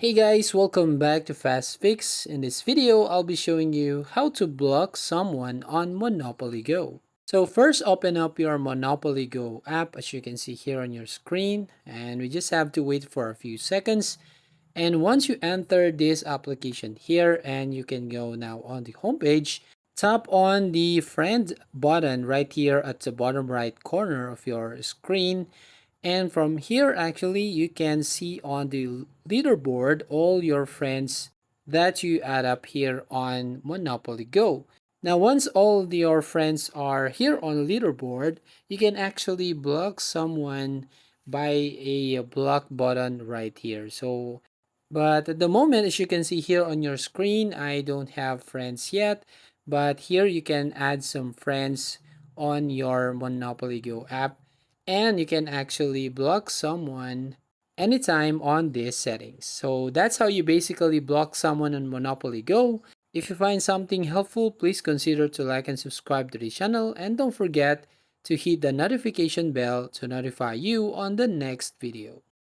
Hey guys, welcome back to Fast Fix. In this video, I'll be showing you how to block someone on Monopoly Go. So first, open up your Monopoly Go app as you can see here on your screen, and we just have to wait for a few seconds. And once you enter this application here, and you can go now on the homepage, tap on the friend button right here at the bottom right corner of your screen, and from here, actually, you can see on the leaderboard all your friends that you add up here on Monopoly Go. Now, once all your friends are here on the leaderboard, you can actually block someone by a block button right here. But at the moment, as you can see here on your screen, I don't have friends yet. But here you can add some friends on your Monopoly Go app, and you can actually block someone anytime on these settings. So that's how you basically block someone on Monopoly Go. If you find something helpful, please consider to like and subscribe to the channel, and don't forget to hit the notification bell to notify you on the next video.